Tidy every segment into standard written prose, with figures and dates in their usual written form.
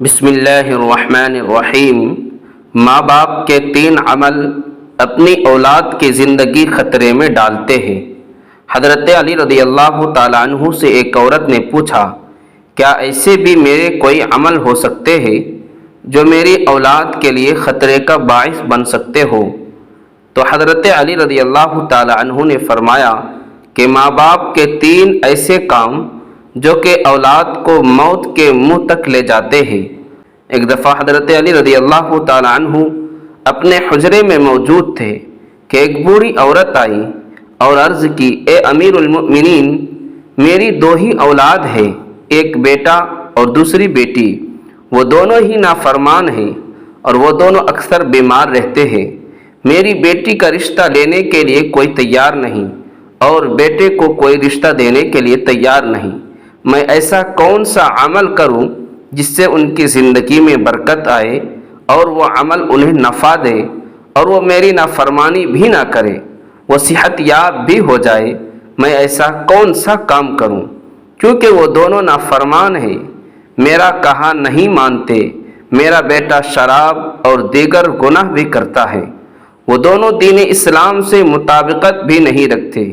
بسم اللہ الرحمن الرحیم۔ ماں باپ کے 3 عمل اپنی اولاد کی زندگی خطرے میں ڈالتے ہیں۔ حضرت علی رضی اللہ تعالیٰ عنہ سے ایک عورت نے پوچھا، کیا ایسے بھی میرے کوئی عمل ہو سکتے ہیں جو میری اولاد کے لیے خطرے کا باعث بن سکتے ہو؟ تو حضرت علی رضی اللہ تعالیٰ عنہ نے فرمایا کہ ماں باپ کے 3 ایسے کام جو کہ اولاد کو موت کے منہ تک لے جاتے ہیں۔ ایک دفعہ حضرت علی رضی اللہ تعالیٰ عنہ اپنے حجرے میں موجود تھے کہ ایک بوڑھی عورت آئی اور عرض کی، اے امیر المؤمنین، میری 2 ہی اولاد ہے، ایک بیٹا اور دوسری بیٹی، وہ دونوں ہی نافرمان ہیں اور وہ دونوں اکثر بیمار رہتے ہیں۔ میری بیٹی کا رشتہ لینے کے لیے کوئی تیار نہیں اور بیٹے کو کوئی رشتہ دینے کے لیے تیار نہیں۔ میں ایسا کون سا عمل کروں جس سے ان کی زندگی میں برکت آئے اور وہ عمل انہیں نفع دے اور وہ میری نافرمانی بھی نہ کرے، وہ صحت یاب بھی ہو جائے؟ میں ایسا کون سا کام کروں؟ کیونکہ وہ دونوں نافرمان ہیں، میرا کہا نہیں مانتے، میرا بیٹا شراب اور دیگر گناہ بھی کرتا ہے، وہ دونوں دین اسلام سے مطابقت بھی نہیں رکھتے۔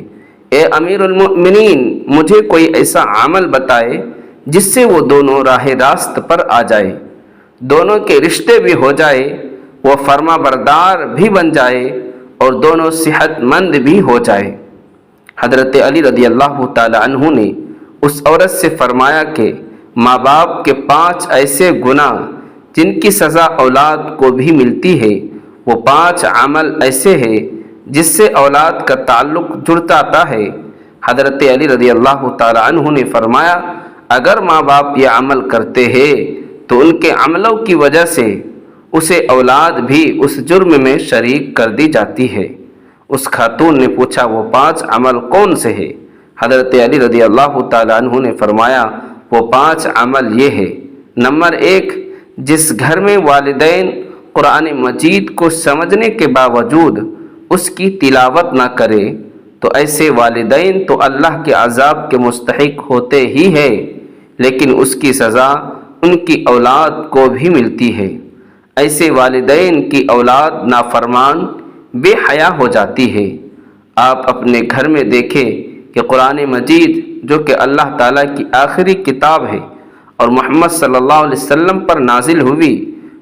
اے امیر المؤمنین، مجھے کوئی ایسا عمل بتائے جس سے وہ دونوں راہ راست پر آ جائے، دونوں کے رشتے بھی ہو جائے، وہ فرما بردار بھی بن جائے اور دونوں صحت مند بھی ہو جائے۔ حضرت علی رضی اللہ تعالی عنہ نے اس عورت سے فرمایا کہ ماں باپ کے 5 ایسے گناہ جن کی سزا اولاد کو بھی ملتی ہے، وہ 5 عمل ایسے ہیں جس سے اولاد کا تعلق جڑتا ہے۔ حضرت علی رضی اللہ تعالی عنہ نے فرمایا، اگر ماں باپ یہ عمل کرتے ہیں تو ان کے عملوں کی وجہ سے اسے اولاد بھی اس جرم میں شریک کر دی جاتی ہے۔ اس خاتون نے پوچھا، وہ 5 عمل کون سے ہیں؟ حضرت علی رضی اللہ تعالی عنہ نے فرمایا، وہ 5 عمل یہ ہے۔ نمبر 1، جس گھر میں والدین قرآن مجید کو سمجھنے کے باوجود اس کی تلاوت نہ کرے تو ایسے والدین تو اللہ کے عذاب کے مستحق ہوتے ہی ہیں، لیکن اس کی سزا ان کی اولاد کو بھی ملتی ہے۔ ایسے والدین کی اولاد نافرمان بے حیا ہو جاتی ہے۔ آپ اپنے گھر میں دیکھیں کہ قرآن مجید جو کہ اللہ تعالیٰ کی آخری کتاب ہے اور محمد صلی اللہ علیہ وسلم پر نازل ہوئی،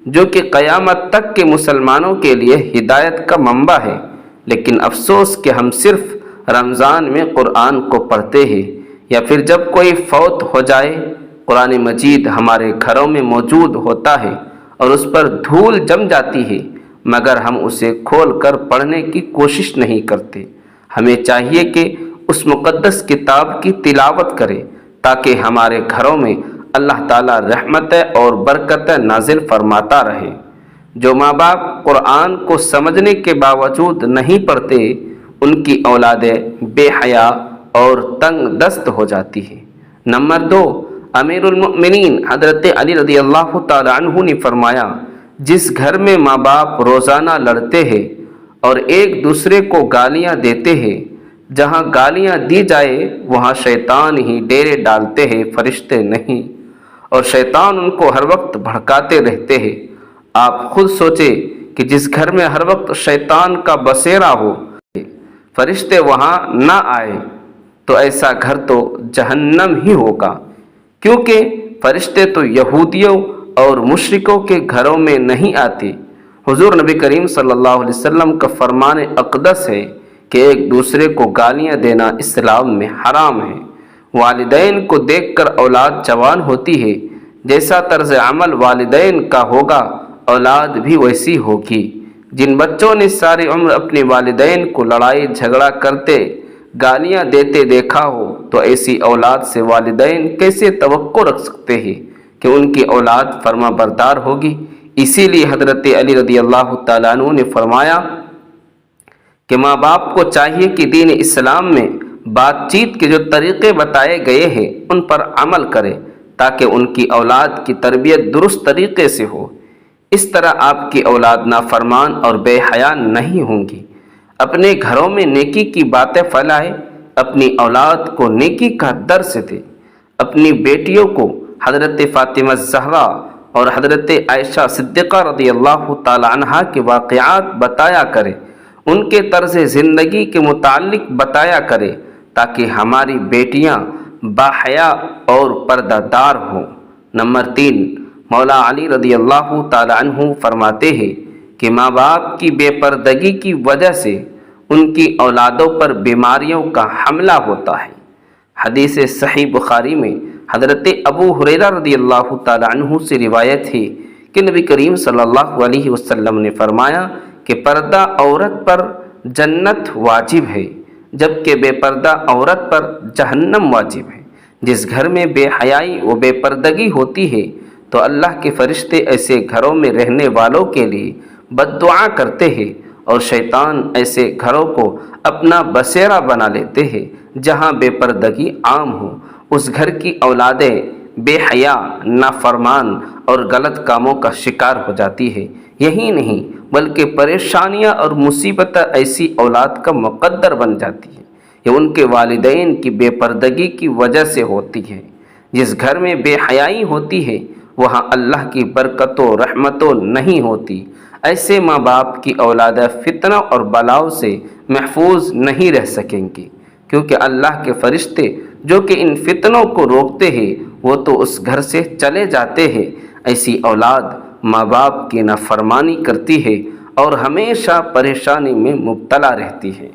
جو کہ قیامت تک کے مسلمانوں کے لیے ہدایت کا منبع ہے، لیکن افسوس کہ ہم صرف رمضان میں قرآن کو پڑھتے ہیں، یا پھر جب کوئی فوت ہو جائے قرآن مجید ہمارے گھروں میں موجود ہوتا ہے اور اس پر دھول جم جاتی ہے، مگر ہم اسے کھول کر پڑھنے کی کوشش نہیں کرتے۔ ہمیں چاہیے کہ اس مقدس کتاب کی تلاوت کریں تاکہ ہمارے گھروں میں اللہ تعالیٰ رحمتیں اور برکتیں نازل فرماتا رہے۔ جو ماں باپ قرآن کو سمجھنے کے باوجود نہیں پڑھتے، ان کی اولادیں بے حیا اور تنگ دست ہو جاتی ہیں۔ نمبر 2، امیر المؤمنین حضرت علی رضی اللہ تعالی عنہ نے فرمایا، جس گھر میں ماں باپ روزانہ لڑتے ہیں اور ایک دوسرے کو گالیاں دیتے ہیں، جہاں گالیاں دی جائے وہاں شیطان ہی ڈیرے ڈالتے ہیں، فرشتے نہیں، اور شیطان ان کو ہر وقت بھڑکاتے رہتے ہیں۔ آپ خود سوچیں کہ جس گھر میں ہر وقت شیطان کا بسیرا ہو، فرشتے وہاں نہ آئے، تو ایسا گھر تو جہنم ہی ہوگا، کیونکہ فرشتے تو یہودیوں اور مشرکوں کے گھروں میں نہیں آتے۔ حضور نبی کریم صلی اللہ علیہ وسلم کا فرمان اقدس ہے کہ ایک دوسرے کو گالیاں دینا اسلام میں حرام ہے۔ والدین کو دیکھ کر اولاد جوان ہوتی ہے، جیسا طرز عمل والدین کا ہوگا اولاد بھی ویسی ہوگی۔ جن بچوں نے ساری عمر اپنے والدین کو لڑائی جھگڑا کرتے، گالیاں دیتے دیکھا ہو، تو ایسی اولاد سے والدین کیسے توقع رکھ سکتے ہیں کہ ان کی اولاد فرما بردار ہوگی؟ اسی لیے حضرت علی رضی اللہ تعالیٰ عنہ نے فرمایا کہ ماں باپ کو چاہیے کہ دین اسلام میں بات چیت کے جو طریقے بتائے گئے ہیں ان پر عمل کرے تاکہ ان کی اولاد کی تربیت درست طریقے سے ہو۔ اس طرح آپ کی اولاد نافرمان اور بے حیا نہیں ہوں گی۔ اپنے گھروں میں نیکی کی باتیں پھیلائے، اپنی اولاد کو نیکی کا درس دے۔ اپنی بیٹیوں کو حضرت فاطمہ الزہرا اور حضرت عائشہ صدیقہ رضی اللہ تعالی عنہا کے واقعات بتایا کرے، ان کے طرز زندگی کے متعلق بتایا کرے، تاکہ ہماری بیٹیاں باحیا اور پردہ دار ہوں۔ نمبر 3، مولا علی رضی اللہ تعالی عنہ فرماتے ہیں کہ ماں باپ کی بے پردگی کی وجہ سے ان کی اولادوں پر بیماریوں کا حملہ ہوتا ہے۔ حدیث صحیح بخاری میں حضرت ابو ہریرہ رضی اللہ تعالی عنہ سے روایت ہے کہ نبی کریم صلی اللہ علیہ وسلم نے فرمایا کہ پردہ عورت پر جنت واجب ہے، جبکہ بے پردہ عورت پر جہنم واجب ہے۔ جس گھر میں بے حیائی و بے پردگی ہوتی ہے تو اللہ کے فرشتے ایسے گھروں میں رہنے والوں کے لیے بد دعا کرتے ہیں، اور شیطان ایسے گھروں کو اپنا بسیرا بنا لیتے ہیں جہاں بے پردگی عام ہو۔ اس گھر کی اولادیں بے حیا، نافرمان اور غلط کاموں کا شکار ہو جاتی ہے۔ یہی نہیں بلکہ پریشانیاں اور مصیبتیں ایسی اولاد کا مقدر بن جاتی ہیں۔ یہ ان کے والدین کی بے پردگی کی وجہ سے ہوتی ہے۔ جس گھر میں بے حیائی ہوتی ہے وہاں اللہ کی برکتوں رحمتوں نہیں ہوتی۔ ایسے ماں باپ کی اولادیں فتنوں اور بلاؤں سے محفوظ نہیں رہ سکیں گی، کیونکہ اللہ کے فرشتے جو کہ ان فتنوں کو روکتے ہیں وہ تو اس گھر سے چلے جاتے ہیں۔ ایسی اولاد ماں باپ کی نافرمانی کرتی ہے اور ہمیشہ پریشانی میں مبتلا رہتی ہے۔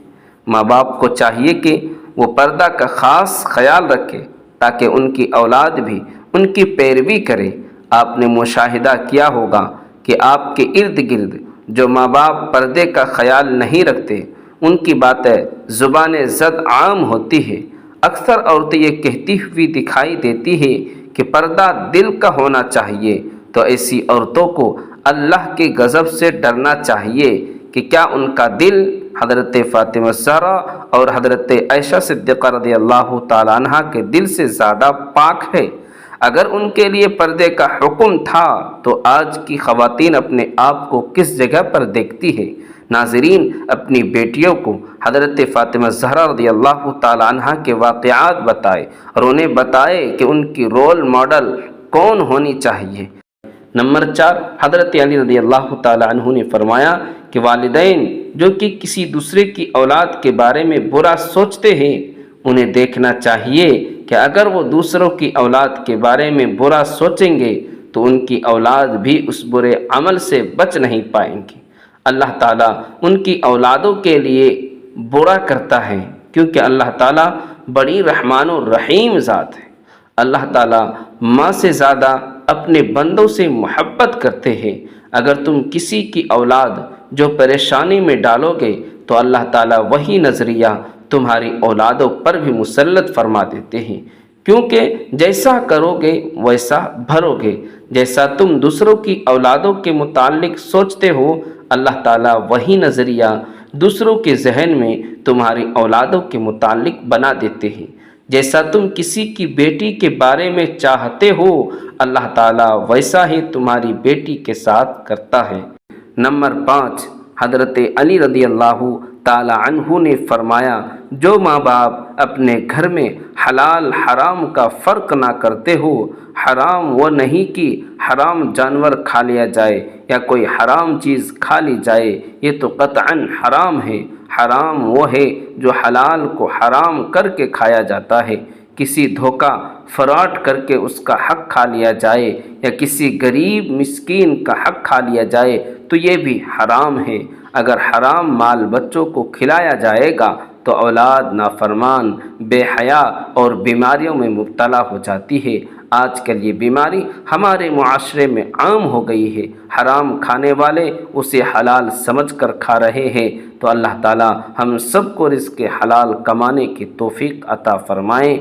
ماں باپ کو چاہیے کہ وہ پردہ کا خاص خیال رکھے تاکہ ان کی اولاد بھی ان کی پیروی کرے۔ آپ نے مشاہدہ کیا ہوگا کہ آپ کے ارد گرد جو ماں باپ پردے کا خیال نہیں رکھتے ان کی باتیں زبان زد عام ہوتی ہے۔ اکثر عورتیں یہ کہتی ہوئی دکھائی دیتی ہے کہ پردہ دل کا ہونا چاہیے، تو ایسی عورتوں کو اللہ کے غضب سے ڈرنا چاہیے کہ کیا ان کا دل حضرت فاطمہ الزہرا اور حضرت عائشہ صدیقہ رضی اللہ تعالی عنہا کے دل سے زیادہ پاک ہے؟ اگر ان کے لیے پردے کا حکم تھا تو آج کی خواتین اپنے آپ کو کس جگہ پر دیکھتی ہے؟ ناظرین، اپنی بیٹیوں کو حضرت فاطمہ الزہرا رضی اللہ تعالی عنہا کے واقعات بتائے اور انہیں بتائے کہ ان کی رول ماڈل کون ہونی چاہیے۔ نمبر 4، حضرت علی رضی اللہ تعالی عنہ نے فرمایا کہ والدین جو کہ کسی دوسرے کی اولاد کے بارے میں برا سوچتے ہیں انہیں دیکھنا چاہیے کہ اگر وہ دوسروں کی اولاد کے بارے میں برا سوچیں گے تو ان کی اولاد بھی اس برے عمل سے بچ نہیں پائیں گی۔ اللہ تعالیٰ ان کی اولادوں کے لیے برا کرتا ہے کیونکہ اللہ تعالیٰ بڑی رحمان و رحیم ذات ہے۔ اللہ تعالیٰ ماں سے زیادہ اپنے بندوں سے محبت کرتے ہیں۔ اگر تم کسی کی اولاد جو پریشانی میں ڈالو گے تو اللہ تعالیٰ وہی نظریہ تمہاری اولادوں پر بھی مسلط فرما دیتے ہیں، کیونکہ جیسا کرو گے ویسا بھرو گے۔ جیسا تم دوسروں کی اولادوں کے متعلق سوچتے ہو اللہ تعالیٰ وہی نظریہ دوسروں کے ذہن میں تمہاری اولادوں کے متعلق بنا دیتے ہیں۔ جیسا تم کسی کی بیٹی کے بارے میں چاہتے ہو اللہ تعالیٰ ویسا ہی تمہاری بیٹی کے ساتھ کرتا ہے۔ نمبر 5، حضرت علی رضی اللہ تعالی عنہ نے فرمایا جو ماں باپ اپنے گھر میں حلال حرام کا فرق نہ کرتے ہو، حرام وہ نہیں کہ حرام جانور کھا لیا جائے یا کوئی حرام چیز کھا لی جائے، یہ تو قطعاً حرام ہے۔ حرام وہ ہے جو حلال کو حرام کر کے کھایا جاتا ہے۔ کسی دھوکہ فراڈ کر کے اس کا حق کھا لیا جائے یا کسی غریب مسکین کا حق کھا لیا جائے تو یہ بھی حرام ہے۔ اگر حرام مال بچوں کو کھلایا جائے گا تو اولاد نافرمان، بے حیا اور بیماریوں میں مبتلا ہو جاتی ہے۔ آج کل یہ بیماری ہمارے معاشرے میں عام ہو گئی ہے۔ حرام کھانے والے اسے حلال سمجھ کر کھا رہے ہیں، تو اللہ تعالی ہم سب کو رزق حلال کمانے کی توفیق عطا فرمائے۔